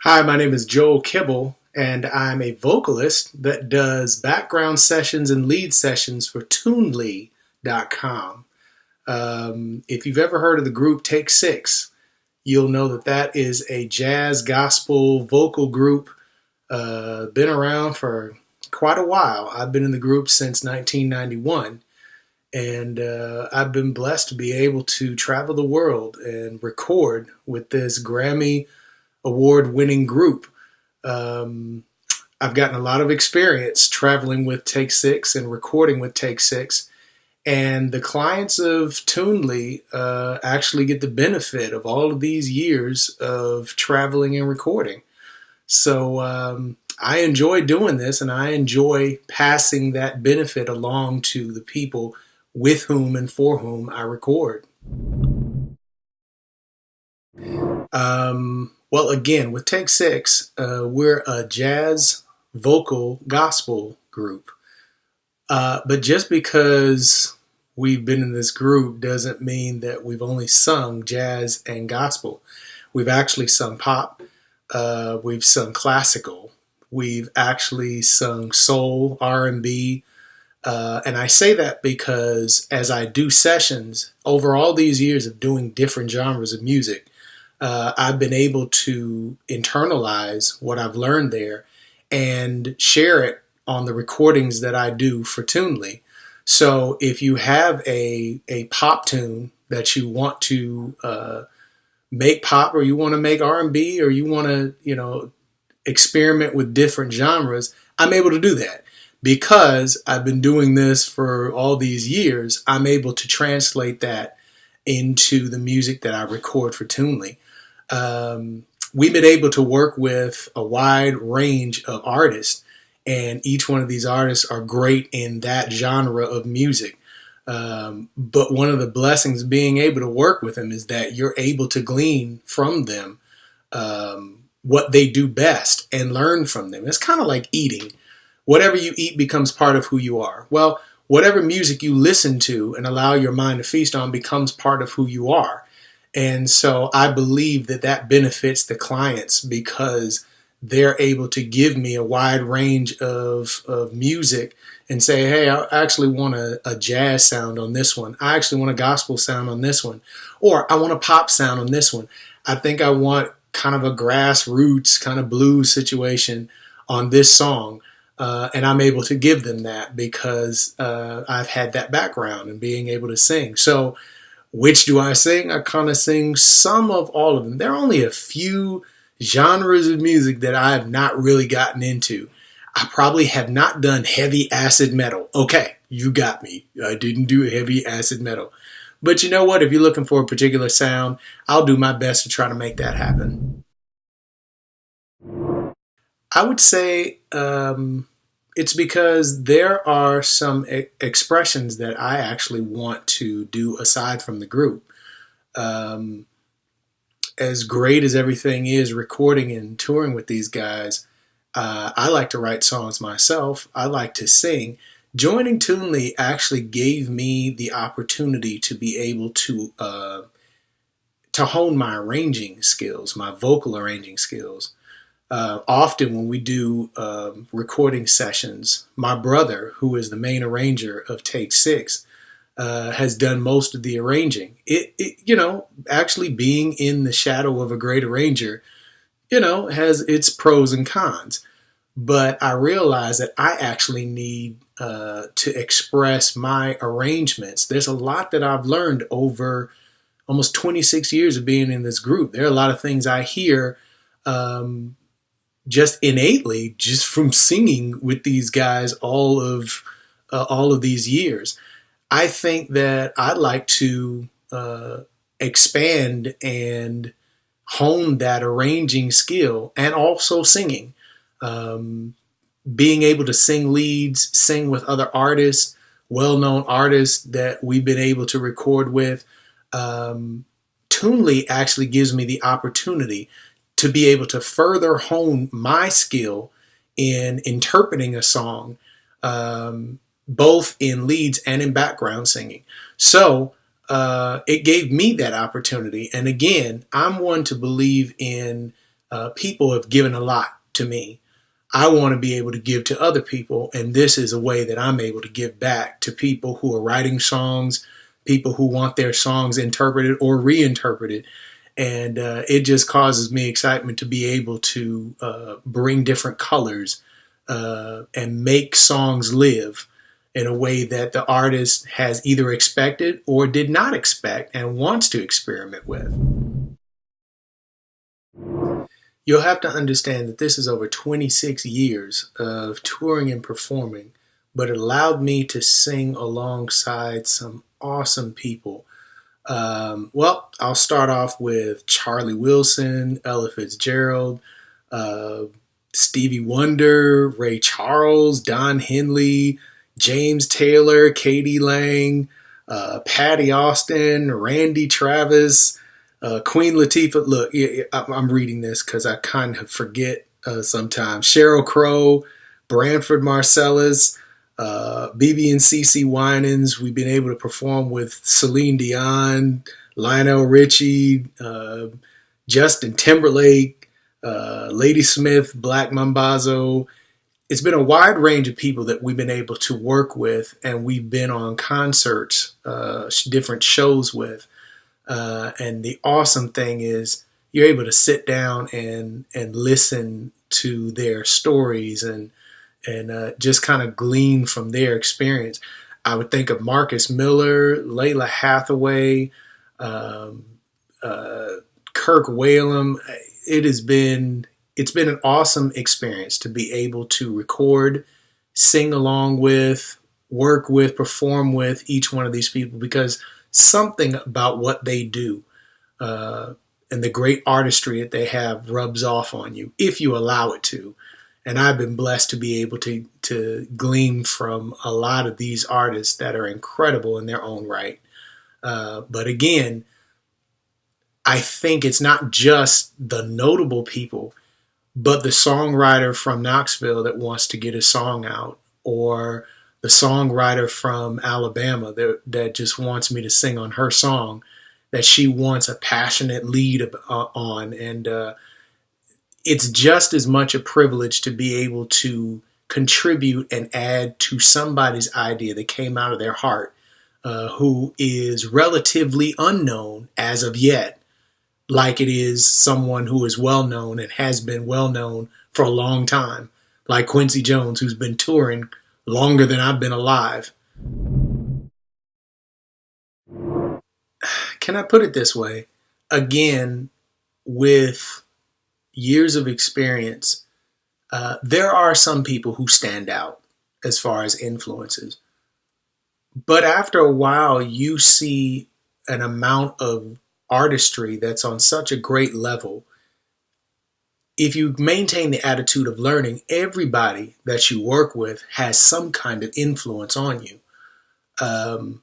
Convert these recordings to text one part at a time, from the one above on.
Hi, my name is Joel Kibble, and I'm a vocalist that does background sessions and lead sessions for Toonly.com. If you've ever heard of the group Take Six, you'll know that that is a jazz gospel vocal group. Been around for quite a while. I've been in the group since 1991, and I've been blessed to be able to travel the world and record with this Grammy award-winning group. Um, I've gotten a lot of experience traveling with Take Six and recording with Take Six, and the clients of Toonly actually get the benefit of all of these years of traveling and recording. So I enjoy doing this, and I enjoy passing that benefit along to the people with whom and for whom I record. Well, again, with Take Six, we're a jazz vocal gospel group. But just because we've been in this group doesn't mean that we've only sung jazz and gospel. We've actually sung pop, we've sung classical, we've actually sung soul, R&B, and I say that because as I do sessions over all these years of doing different genres of music, I've been able to internalize what I've learned there and share it on the recordings that I do for Toonly. So if you have a pop tune that you want to make pop, or you want to make R&B, or you want to experiment with different genres, I'm able to do that. Because I've been doing this for all these years, I'm able to translate that into the music that I record for Toonly. We've been able to work with a wide range of artists, and each one of these artists are great in that genre of music. But one of the blessings of being able to work with them is that you're able to glean from them what they do best and learn from them. It's kind of like eating. Whatever you eat becomes part of who you are. Well, whatever music you listen to and allow your mind to feast on becomes part of who you are. And so I believe that that benefits the clients because they're able to give me a wide range of music and say, hey, I actually want a jazz sound on this one. I actually want a gospel sound on this one. Or I want a pop sound on this one. I think I want kind of a grassroots kind of blues situation on this song. And I'm able to give them that because I've had that background in being able to sing. So which do I sing? I kind of sing some of all of them. There are only a few genres of music that I have not really gotten into. I probably have not done heavy acid metal. Okay, you got me. I didn't do heavy acid metal. But you know what? If you're looking for a particular sound, I'll do my best to try to make that happen. I would say it's because there are some expressions that I actually want to do aside from the group. Um, as great as everything is recording and touring with these guys, I like to write songs myself. I like to sing. Joining Toonly actually gave me the opportunity to be able to hone my arranging skills, my vocal arranging skills. Often when we do recording sessions, my brother, who is the main arranger of Take Six, has done most of the arranging. Actually being in the shadow of a great arranger, has its pros and cons. But I realize that I actually need to express my arrangements. There's a lot that I've learned over almost 26 years of being in this group. There are a lot of things I hear just innately, just from singing with these guys all of these years. I think that I'd like to expand and hone that arranging skill and also singing. Being able to sing leads, sing with other artists, well-known artists that we've been able to record with. Toonly actually gives me the opportunity to be able to further hone my skill in interpreting a song, both in leads and in background singing. So it gave me that opportunity. And again, I'm one to believe in people have given a lot to me. I want to be able to give to other people, and this is a way that I'm able to give back to people who are writing songs, people who want their songs interpreted or reinterpreted. And it just causes me excitement to be able to bring different colors and make songs live in a way that the artist has either expected or did not expect and wants to experiment with. You'll have to understand that this is over 26 years of touring and performing, but it allowed me to sing alongside some awesome people. Well, I'll start off with Charlie Wilson, Ella Fitzgerald, uh, Stevie Wonder, Ray Charles, Don Henley, James Taylor, Katie Lang, Patty Austin, Randy Travis, Queen Latifah. Look, I'm reading this because I kind of forget sometimes. Sheryl Crow, Branford Marcellus, BB and CC Winans. We've been able to perform with Celine Dion, Lionel Richie, Justin Timberlake, Lady Smith, Black Mambazo. It's been a wide range of people that we've been able to work with, and we've been on concerts, different shows with. And the awesome thing is you're able to sit down and listen to their stories and just kind of glean from their experience. I would think of Marcus Miller, Layla Hathaway, um, Kirk Whalum. It's been an awesome experience to be able to record, sing along with, work with, perform with each one of these people, because something about what they do uh, and the great artistry that they have rubs off on you if you allow it to. And I've been blessed to be able to glean from a lot of these artists that are incredible in their own right. But again, I think it's not just the notable people, but the songwriter from Knoxville that wants to get a song out, or the songwriter from Alabama that just wants me to sing on her song that she wants a passionate lead on. And it's just as much a privilege to be able to contribute and add to somebody's idea that came out of their heart, who is relatively unknown as of yet, like it is someone who is well known and has been well known for a long time, like Quincy Jones, who's been touring longer than I've been alive. Can I put it this way? Again, with years of experience, there are some people who stand out as far as influences. But after a while, you see an amount of artistry that's on such a great level. If you maintain the attitude of learning, everybody that you work with has some kind of influence on you. Um,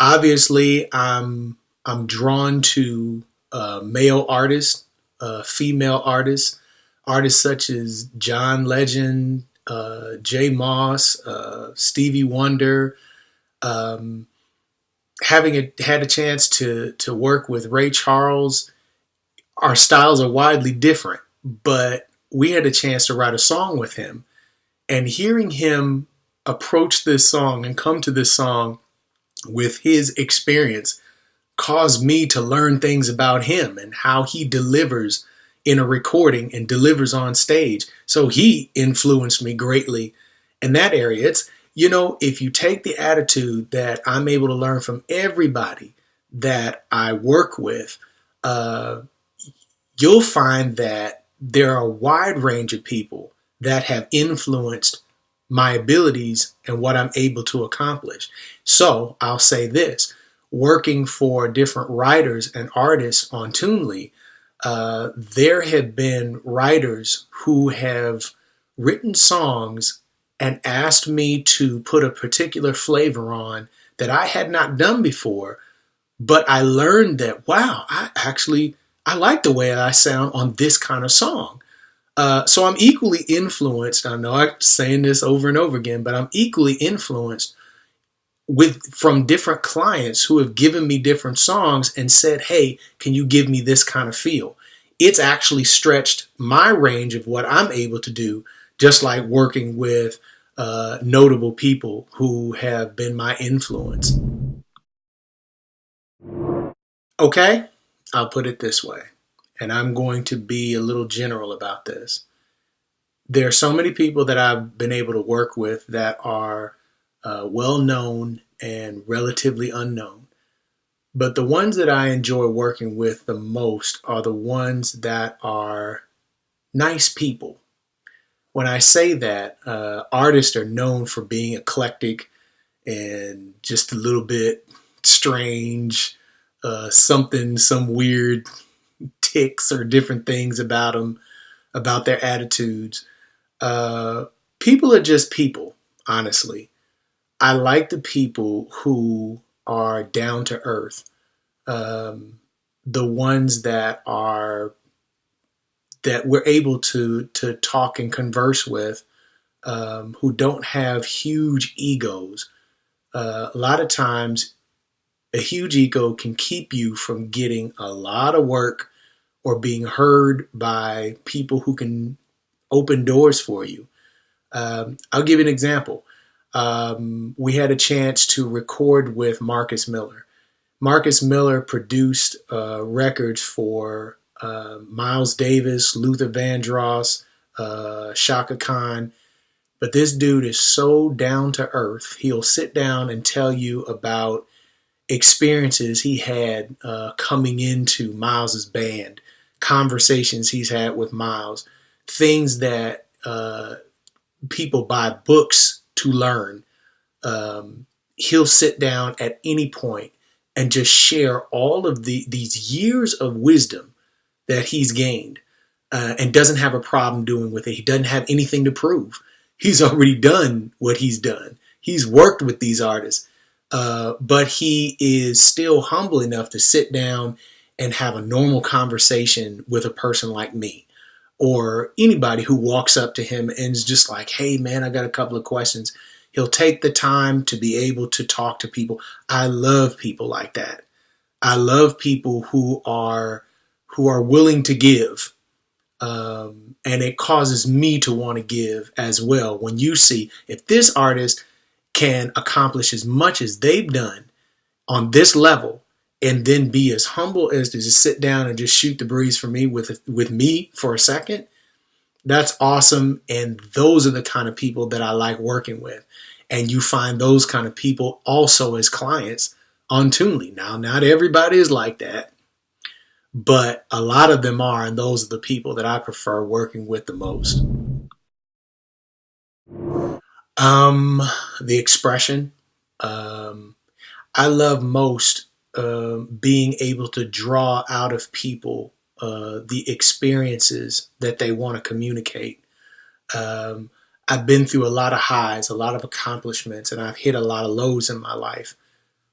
Obviously, I'm drawn to male artists, female artists, artists such as John Legend, Jay Moss, Stevie Wonder. Um, had a chance to work with Ray Charles, our styles are widely different, but we had a chance to write a song with him. And hearing him approach this song and come to this song with his experience caused me to learn things about him and how he delivers in a recording and delivers on stage. So he influenced me greatly in that area. If you take the attitude that I'm able to learn from everybody that I work with, uh, you'll find that there are a wide range of people that have influenced my abilities and what I'm able to accomplish. So I'll say this, working for different writers and artists on Toonly, there have been writers who have written songs and asked me to put a particular flavor on that I had not done before, but I learned that, wow, I like the way I sound on this kind of song. So I'm equally influenced. I know I'm saying this over and over again, but I'm equally influenced from different clients who have given me different songs and said, hey, can you give me this kind of feel? it's actually stretched my range of what I'm able to do, just like working with notable people who have been my influence. Okay, I'll put it this way, and I'm going to be a little general about this. There are so many people that I've been able to work with that are well known and relatively unknown. But the ones that I enjoy working with the most are the ones that are nice people. When I say that, artists are known for being eclectic and just a little bit strange, some weird ticks or different things about them, about their attitudes. Uh, People are just people, honestly. I like the people who are down to earth, um, the ones that we're able to talk and converse with, who don't have huge egos. A lot of times, a huge ego can keep you from getting a lot of work or being heard by people who can open doors for you. I'll give you an example. We had a chance to record with Marcus Miller. Marcus Miller produced records for Miles Davis, Luther Vandross, Shaka Khan. But this dude is so down to earth. He'll sit down and tell you about experiences he had coming into Miles's band, conversations he's had with Miles, things that people buy books to learn. He'll sit down at any point and just share all of these years of wisdom that he's gained, and doesn't have a problem doing with it. He doesn't have anything to prove. He's already done what he's done. He's worked with these artists, but he is still humble enough to sit down and have a normal conversation with a person like me or anybody who walks up to him and is just like, hey man, I got a couple of questions. He'll take the time to be able to talk to people. I love people like that. I love people who are willing to give. And it causes me to want to give as well. When you see if this artist can accomplish as much as they've done on this level and then be as humble as to just sit down and just shoot the breeze for me with me for a second, that's awesome. And those are the kind of people that I like working with. And you find those kind of people also as clients on Toonly. Now, not everybody is like that, but a lot of them are, and those are the people that I prefer working with the most. Um, the expression. Um, I love most being able to draw out of people the experiences that they want to communicate. Um, I've been through a lot of highs, a lot of accomplishments, and I've hit a lot of lows in my life.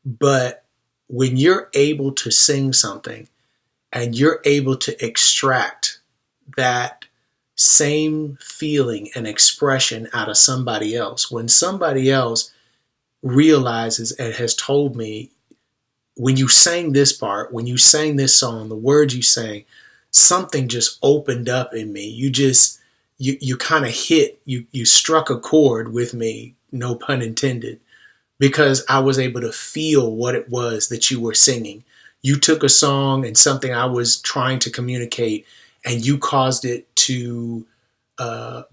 But when you're able to sing something and you're able to extract that same feeling and expression out of somebody else, when somebody else realizes and has told me, when you sang this part, when you sang this song, the words you sang, something just opened up in me. You kind of you struck a chord with me, no pun intended, because I was able to feel what it was that you were singing. You took a song and something I was trying to communicate, and you caused it to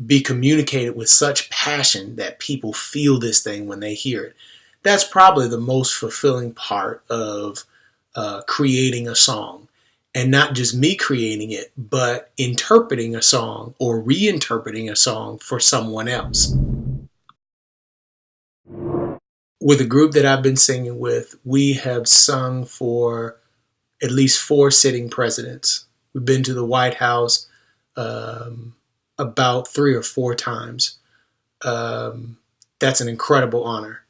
be communicated with such passion that people feel this thing when they hear it. That's probably the most fulfilling part of creating a song. And not just me creating it, but interpreting a song or reinterpreting a song for someone else. With a group that I've been singing with, we have sung for at least 4 sitting presidents. We've been to the White House about 3 or 4 times. That's an incredible honor.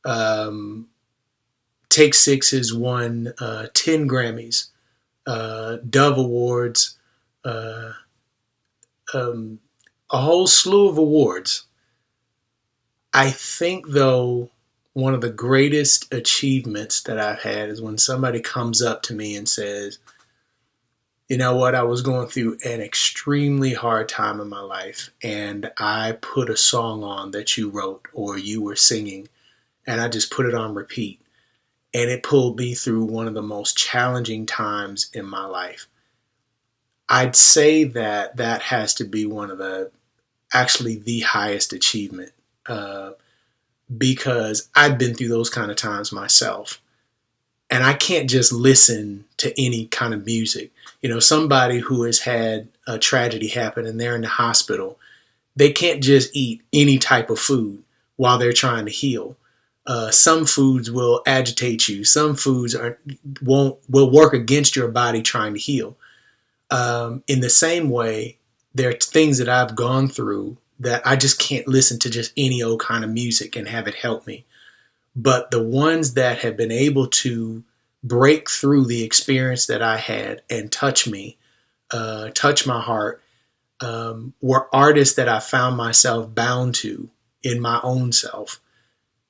Um, Take Six has won 10 Grammys, Dove Awards, uh, um, a whole slew of awards. I think, though, one of the greatest achievements that I've had is when somebody comes up to me and says, You know what? I was going through an extremely hard time in my life, and I put a song on that you wrote or you were singing, and I just put it on repeat. And it pulled me through one of the most challenging times in my life. I'd say that that has to be one of actually the highest achievement, uh, because I've been through those kind of times myself. And I can't just listen to any kind of music. You know, somebody who has had a tragedy happen and they're in the hospital, they can't just eat any type of food while they're trying to heal. Some foods will agitate you. Some foods won't will work against your body trying to heal. In the same way, there are things that I've gone through that I just can't listen to just any old kind of music and have it help me. But the ones that have been able to break through the experience that I had and touch me, touch my heart, were artists that I found myself bound to in my own self.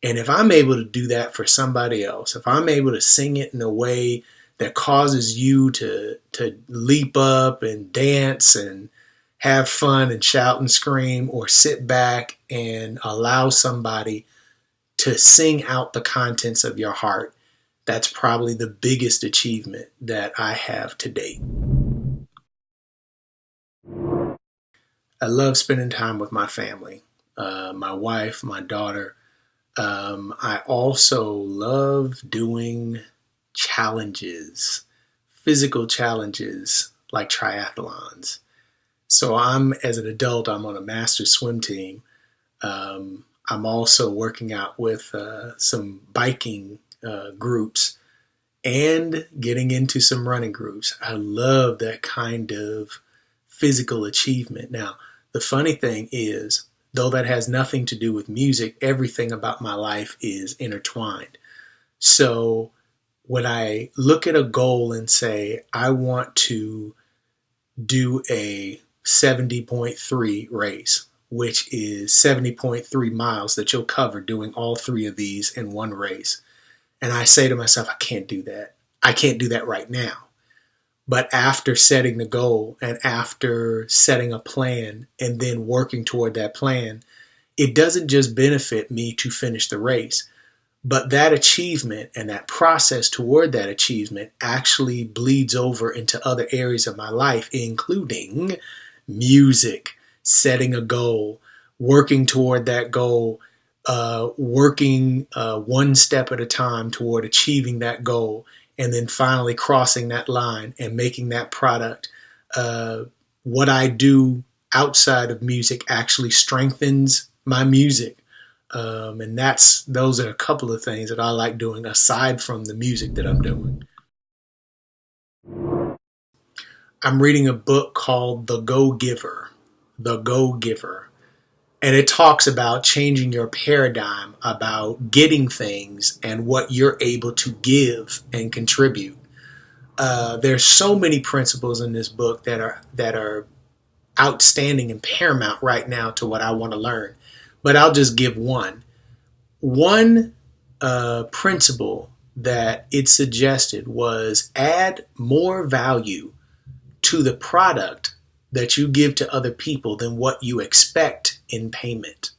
And if I'm able to do that for somebody else, if I'm able to sing it in a way that causes you to leap up and dance and have fun and shout and scream, or sit back and allow somebody to sing out the contents of your heart, that's probably the biggest achievement that I have to date. I love spending time with my family, my wife, my daughter. I also love doing challenges, physical challenges like triathlons. So as an adult, I'm on a master swim team. I'm also working out with some biking groups and getting into some running groups. I love that kind of physical achievement. Now, the funny thing is, though that has nothing to do with music, everything about my life is intertwined. So when I look at a goal and say, I want to do a 70.3 race, which is 70.3 miles that you'll cover doing all three of these in one race. And I say to myself, I can't do that. I can't do that right now. But after setting the goal and after setting a plan and then working toward that plan, it doesn't just benefit me to finish the race, but that achievement and that process toward that achievement actually bleeds over into other areas of my life, including music, setting a goal, working toward that goal, working one step at a time toward achieving that goal, and then finally crossing that line and making that product. What I do outside of music actually strengthens my music. And those are a couple of things that I like doing aside from the music that I'm doing. I'm reading a book called The Go-Giver. The Go-Giver. And it talks about changing your paradigm about getting things and what you're able to give and contribute. There's so many principles in this book that are outstanding and paramount right now to what I want to learn. But I'll just give one. One principle that it suggested was add more value to the product that you give to other people than what you expect in payment.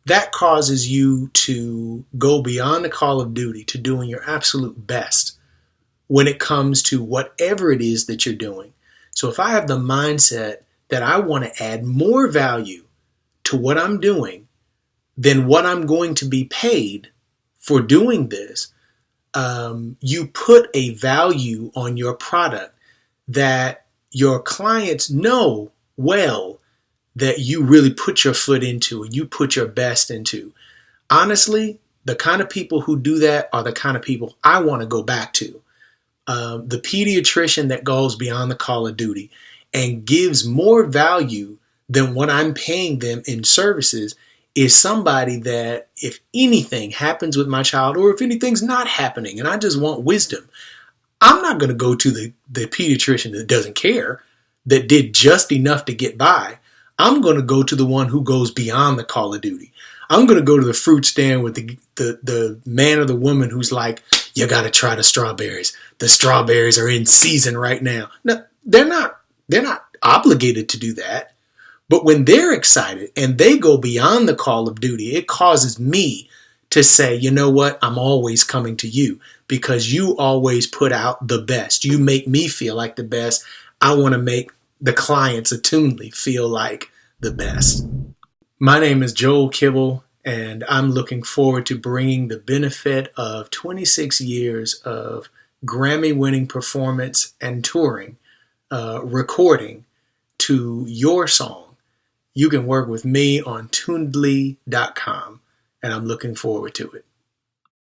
That causes you to go beyond the call of duty to doing your absolute best when it comes to whatever it is that you're doing. So if I have the mindset that I want to add more value to what I'm doing than what I'm going to be paid for doing this, you put a value on your product that your clients know well that you really put your foot into and you put your best into. Honestly, the kind of people who do that are the kind of people I want to go back to. The pediatrician that goes beyond the call of duty and gives more value than what I'm paying them in services is somebody that if anything happens with my child or if anything's not happening and I just want wisdom, I'm not going to go to the pediatrician that doesn't care, that did just enough to get by. I'm going to go to the one who goes beyond the call of duty. I'm going to go to the fruit stand with the man or the woman who's like, you got to try the strawberries. The strawberries are in season right now. No, they're not. They're not obligated to do that. But when they're excited and they go beyond the call of duty, it causes me to say, you know what? I'm always coming to you because you always put out the best. You make me feel like the best. I want to make the clients attunedly feel like the best. My name is Joel Kibble, and I'm looking forward to bringing the benefit of 26 years of Grammy-winning performance and touring, recording to your song. You can work with me on tunedly.com, and I'm looking forward to it.